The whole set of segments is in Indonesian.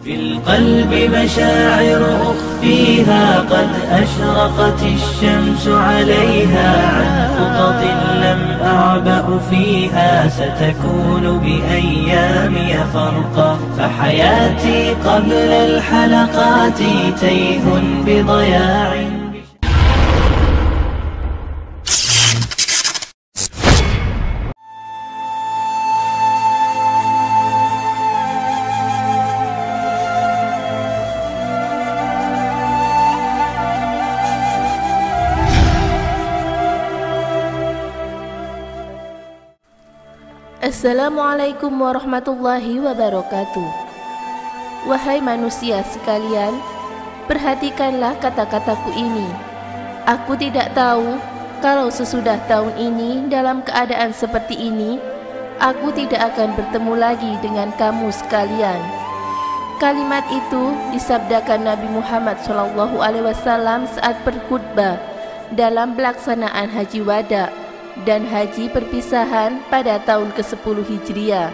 في القلب مشاعر أخفيها قد أشرقت الشمس عليها عن خطط لم أعبأ فيها ستكون بأيامي فرقا فحياتي قبل الحلقات تيه بضياع. Assalamualaikum warahmatullahi wabarakatuh. Wahai manusia sekalian, perhatikanlah kata-kataku ini. Aku tidak tahu kalau sesudah tahun ini dalam keadaan seperti ini, aku tidak akan bertemu lagi dengan kamu sekalian. Kalimat itu disabdakan Nabi Muhammad SAW saat berkhutbah dalam pelaksanaan Haji Wada dan Haji Perpisahan pada tahun ke-10 Hijriah.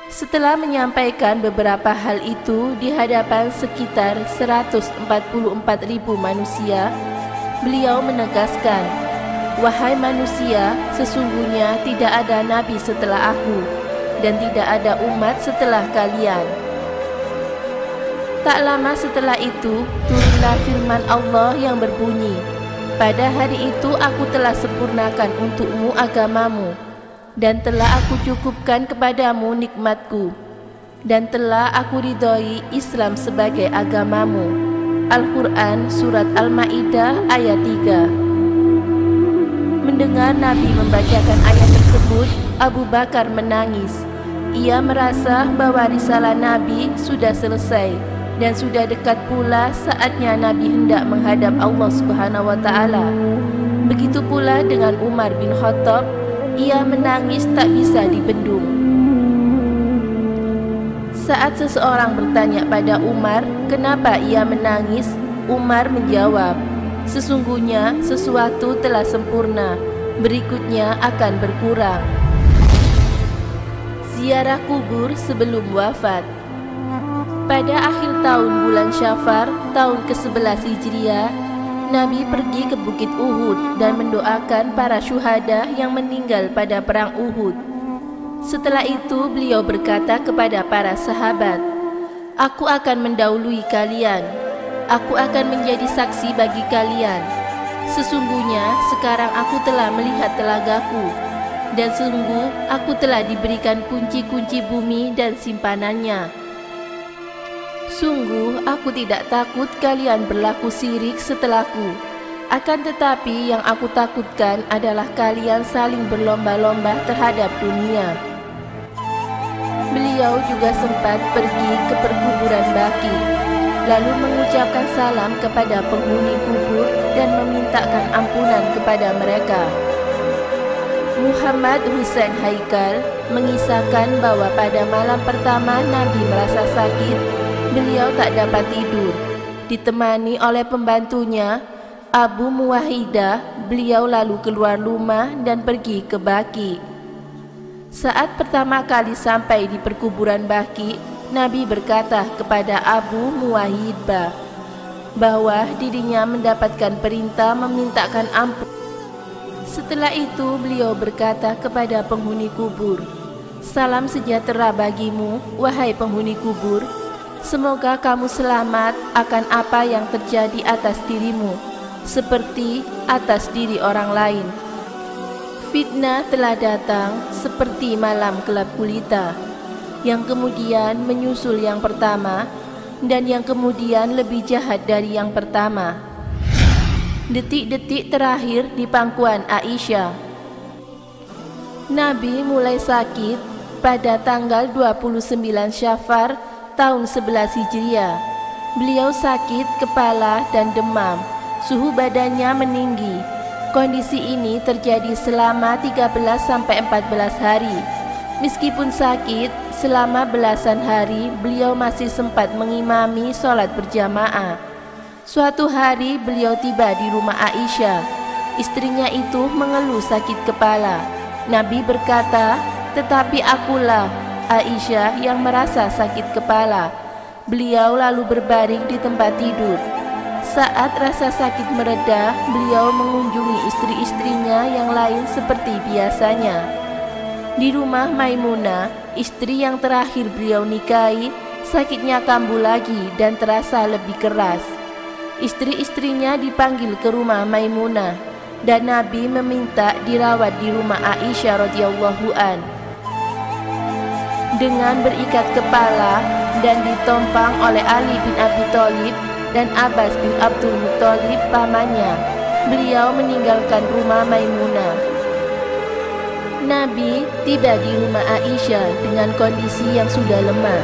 Setelah menyampaikan beberapa hal itu di hadapan sekitar 144.000 manusia, beliau menegaskan, "Wahai manusia, sesungguhnya tidak ada nabi setelah aku dan tidak ada umat setelah kalian." Tak lama setelah itu, turunlah firman Allah yang berbunyi, "Pada hari itu aku telah sempurnakan untukmu agamamu, dan telah aku cukupkan kepadamu nikmatku, dan telah aku ridhoi Islam sebagai agamamu." Al-Quran Surat Al-Ma'idah ayat 3. Mendengar Nabi membacakan ayat tersebut, Abu Bakar menangis. Ia merasa bahwa risalah Nabi sudah selesai dan sudah dekat pula saatnya Nabi hendak menghadap Allah Subhanahu wa Ta'ala. Begitu pula dengan Umar bin Khattab, ia menangis tak bisa dibendung. Saat seseorang bertanya pada Umar kenapa ia menangis, Umar menjawab, "Sesungguhnya sesuatu telah sempurna, berikutnya akan berkurang." Ziarah kubur sebelum wafat. Pada akhir tahun bulan Syafar tahun ke-11 Hijriah, Nabi pergi ke Bukit Uhud dan mendoakan para syuhada yang meninggal pada perang Uhud. Setelah itu beliau berkata kepada para sahabat, "Aku akan mendahului kalian. Aku akan menjadi saksi bagi kalian. Sesungguhnya sekarang aku telah melihat telagaku, dan sungguh aku telah diberikan kunci-kunci bumi dan simpanannya. Sungguh aku tidak takut kalian berlaku syirik setelahku. Akan tetapi yang aku takutkan adalah kalian saling berlomba-lomba terhadap dunia." Beliau juga sempat pergi ke perkuburan Baqi, lalu mengucapkan salam kepada penghuni kubur dan memintakan ampunan kepada mereka. Muhammad Husain Haikal mengisahkan bahwa pada malam pertama Nabi merasa sakit, beliau tak dapat tidur. Ditemani oleh pembantunya, Abu Muwahidah, beliau lalu keluar rumah dan pergi ke Baqi. Saat pertama kali sampai di perkuburan Baqi, Nabi berkata kepada Abu Muwahidah bahwa dirinya mendapatkan perintah memintakan ampun. Setelah itu beliau berkata kepada penghuni kubur, "Salam sejahtera bagimu, wahai penghuni kubur. Semoga kamu selamat akan apa yang terjadi atas dirimu, seperti atas diri orang lain. Fitnah telah datang seperti malam gelap gulita, yang kemudian menyusul yang pertama, dan yang kemudian lebih jahat dari yang pertama." Detik-detik terakhir di pangkuan Aisyah. Nabi mulai sakit pada tanggal 29 Syafar tahun 11 Hijriah. Beliau sakit kepala dan demam. Suhu badannya meninggi. Kondisi ini terjadi selama 13-14 hari. Meskipun sakit, selama belasan hari beliau masih sempat mengimami sholat berjamaah. Suatu hari beliau tiba di rumah Aisyah. Istrinya itu mengeluh sakit kepala. Nabi berkata, "Tetapi akulah, Aisyah yang merasa sakit kepala. Beliau lalu berbaring di tempat tidur. Saat rasa sakit mereda, beliau mengunjungi istri-istrinya yang lain seperti biasanya. Di rumah Maimunah, istri yang terakhir beliau nikahi, sakitnya kambuh lagi dan terasa lebih keras. Istri-istrinya dipanggil ke rumah Maimunah dan Nabi meminta dirawat di rumah Aisyah radhiyallahu an. Dengan berikat kepala dan ditompang oleh Ali bin Abi Thalib dan Abbas bin Abdul Muthalib pamannya, beliau meninggalkan rumah Maimunah. Nabi tiba di rumah Aisyah dengan kondisi yang sudah lemah.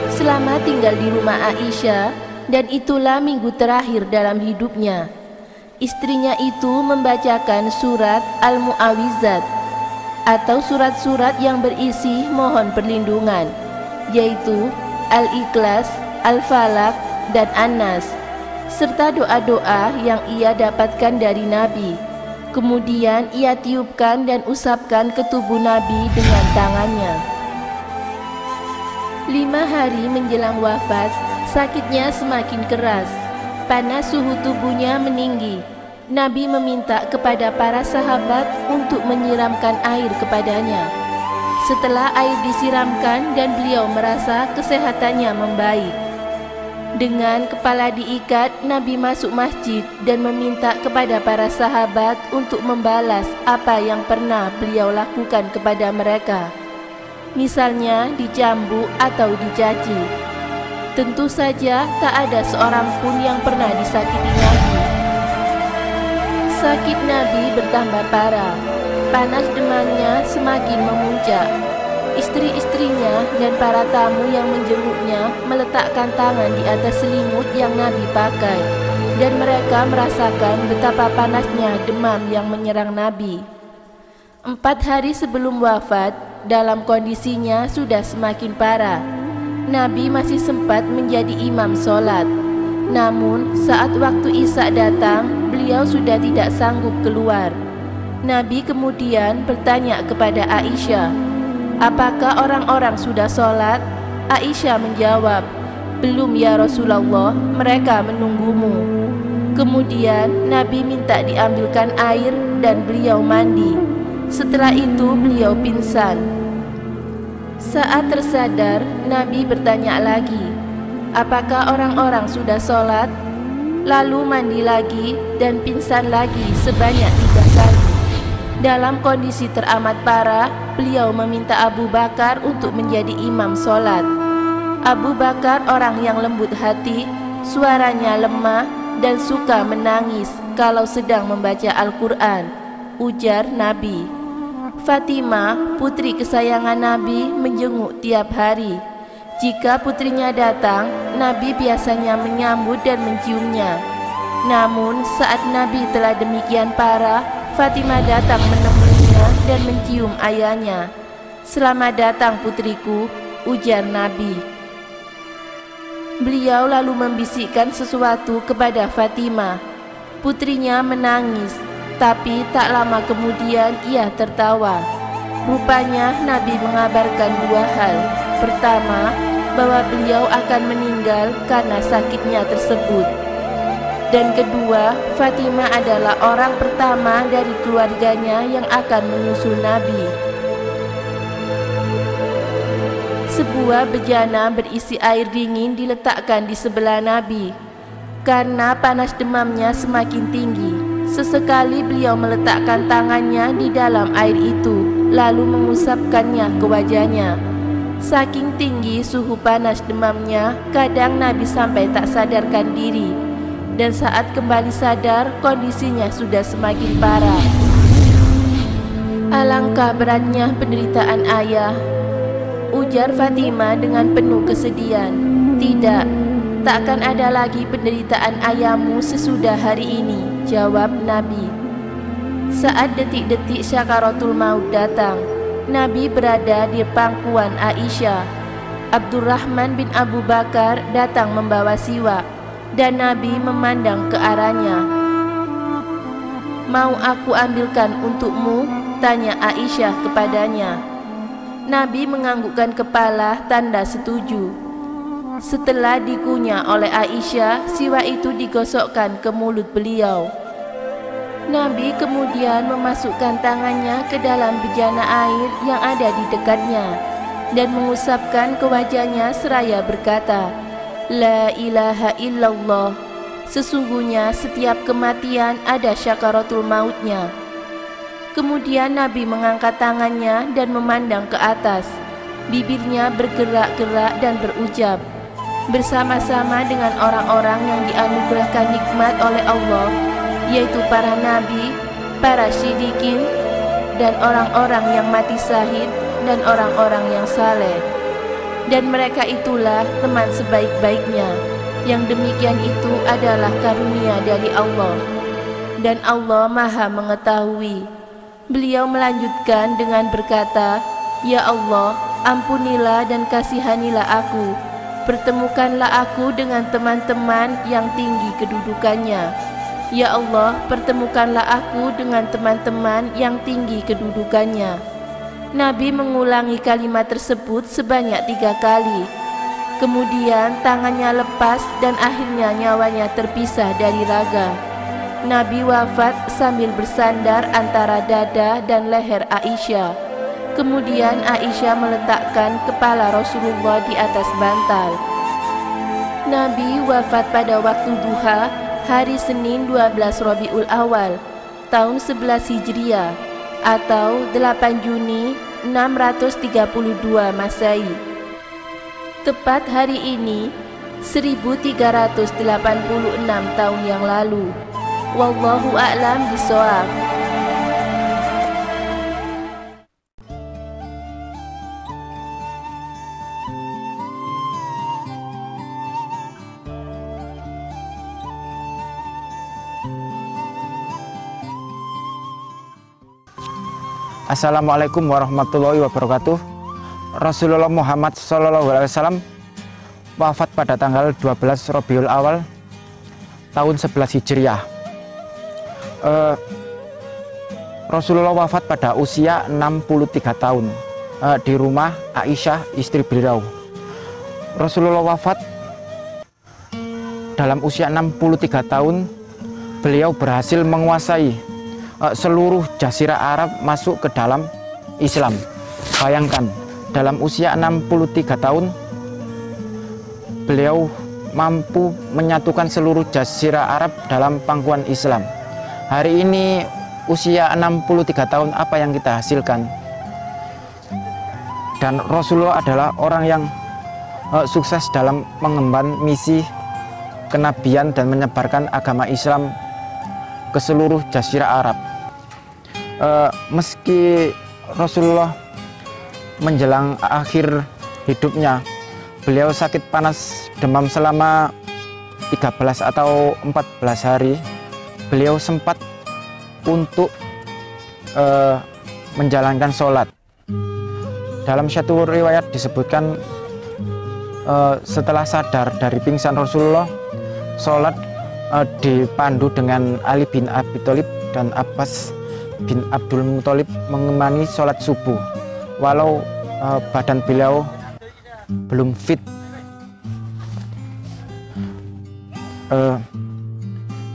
Selama tinggal di rumah Aisyah, dan itulah minggu terakhir dalam hidupnya, istrinya itu membacakan surat Al-Mu'awizat atau surat-surat yang berisi mohon perlindungan, yaitu Al-Ikhlas, Al-Falaq, dan An-Nas, serta doa-doa yang ia dapatkan dari Nabi. Kemudian ia tiupkan dan usapkan ke tubuh Nabi dengan tangannya. 5 hari menjelang wafat, sakitnya semakin keras. Panas suhu tubuhnya meninggi. Nabi meminta kepada para sahabat untuk menyiramkan air kepadanya. Setelah air disiramkan dan beliau merasa kesehatannya membaik, dengan kepala diikat, Nabi masuk masjid dan meminta kepada para sahabat untuk membalas apa yang pernah beliau lakukan kepada mereka, misalnya dicambuk atau dicaci. Tentu saja tak ada seorang pun yang pernah disakiti Nabi. Sakit Nabi bertambah parah, panas demamnya semakin memuncak. Istri-istrinya dan para tamu yang menjenguknya meletakkan tangan di atas selimut yang Nabi pakai, dan mereka merasakan betapa panasnya demam yang menyerang Nabi. 4 hari sebelum wafat, dalam kondisinya sudah semakin parah, Nabi masih sempat menjadi imam sholat. Namun saat waktu Isya datang, beliau sudah tidak sanggup keluar. Nabi kemudian bertanya kepada Aisyah, "Apakah orang-orang sudah sholat?" Aisyah menjawab, "Belum ya Rasulullah, mereka menunggumu." Kemudian Nabi minta diambilkan air dan beliau mandi. Setelah itu beliau pingsan. Saat tersadar, Nabi bertanya lagi, "Apakah orang-orang sudah sholat?" Lalu mandi lagi dan pingsan lagi sebanyak 3 kali. Dalam kondisi teramat parah, beliau meminta Abu Bakar untuk menjadi imam sholat. Abu Bakar orang yang lembut hati, suaranya lemah dan suka menangis kalau sedang membaca Al-Quran, ujar Nabi. Fatimah, putri kesayangan Nabi, menjenguk tiap hari. Jika putrinya datang, Nabi biasanya menyambut dan menciumnya. Namun saat Nabi telah demikian parah, Fatimah datang menemuinya dan mencium ayahnya. "Selamat datang putriku," ujar Nabi. Beliau lalu membisikkan sesuatu kepada Fatimah. Putrinya menangis, tapi tak lama kemudian ia tertawa. Rupanya Nabi mengabarkan 2 hal. Pertama, bahwa beliau akan meninggal karena sakitnya tersebut. Dan kedua, Fatimah adalah orang pertama dari keluarganya yang akan menyusul Nabi. Sebuah bejana berisi air dingin diletakkan di sebelah Nabi. Karena panas demamnya semakin tinggi, sesekali beliau meletakkan tangannya di dalam air itu, lalu mengusapkannya ke wajahnya. Saking tinggi suhu panas demamnya, kadang Nabi sampai tak sadarkan diri. Dan saat kembali sadar, kondisinya sudah semakin parah. "Alangkah beratnya penderitaan ayah," ujar Fatimah dengan penuh kesedihan. "Tidak, takkan ada lagi penderitaan ayahmu sesudah hari ini," jawab Nabi. Saat detik-detik syakaratul maut datang, Nabi berada di pangkuan Aisyah. Abdurrahman bin Abu Bakar datang membawa siwak, dan Nabi memandang ke arahnya. "Mau aku ambilkan untukmu?" tanya Aisyah kepadanya. Nabi menganggukkan kepala tanda setuju. Setelah dikunyah oleh Aisyah, siwak itu digosokkan ke mulut beliau. Nabi kemudian memasukkan tangannya ke dalam bejana air yang ada di dekatnya dan mengusapkan ke wajahnya seraya berkata, La ilaha illallah, sesungguhnya setiap kematian ada syakaratul mautnya. Kemudian Nabi mengangkat tangannya dan memandang ke atas. Bibirnya bergerak-gerak dan berucap, bersama-sama dengan orang-orang yang dianugerahkan nikmat oleh Allah, yaitu para nabi, para syidikin, dan orang-orang yang mati syahid, dan orang-orang yang saleh. Dan mereka itulah teman sebaik-baiknya. Yang demikian itu adalah karunia dari Allah, dan Allah Maha mengetahui. Beliau melanjutkan dengan berkata, Ya Allah, ampunilah dan kasihanilah aku. Pertemukanlah aku dengan teman-teman yang tinggi kedudukannya. Ya Allah, pertemukanlah aku dengan teman-teman yang tinggi kedudukannya. Nabi mengulangi kalimat tersebut sebanyak 3 kali. Kemudian tangannya lepas dan akhirnya nyawanya terpisah dari raga. Nabi wafat sambil bersandar antara dada dan leher Aisyah. Kemudian Aisyah meletakkan kepala Rasulullah di atas bantal. Nabi wafat pada waktu duha, hari Senin 12 Rabiul Awal, tahun 11 Hijriah, atau 8 Juni 632 Masehi. Tepat hari ini, 1386 tahun yang lalu. Wallahu a'lam bishawab. Assalamualaikum warahmatullahi wabarakatuh. Rasulullah Muhammad SAW wafat pada tanggal 12 Rabiul Awal tahun 11 Hijriah. Rasulullah wafat pada usia 63 tahun di rumah Aisyah, istri beliau. Rasulullah wafat dalam usia 63 tahun. Beliau berhasil menguasai seluruh jazirah Arab masuk ke dalam Islam. Bayangkan, dalam usia 63 tahun beliau mampu menyatukan seluruh jazirah Arab dalam pangkuan Islam. Hari ini usia 63 tahun, apa yang kita hasilkan? Dan Rasulullah adalah orang yang sukses dalam mengemban misi kenabian dan menyebarkan agama Islam ke seluruh jazirah Arab. Meski Rasulullah menjelang akhir hidupnya, beliau sakit panas demam selama 13 atau 14 hari. Beliau sempat untuk menjalankan sholat. Dalam satu riwayat disebutkan setelah sadar dari pingsan Rasulullah, sholat dipandu dengan Ali bin Abi Thalib dan Abbas bin Abdul Muthalib mengemani sholat subuh, walau badan beliau belum fit.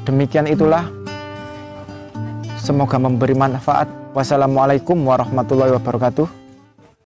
Demikian itulah, semoga memberi manfaat. Wassalamualaikum warahmatullahi wabarakatuh.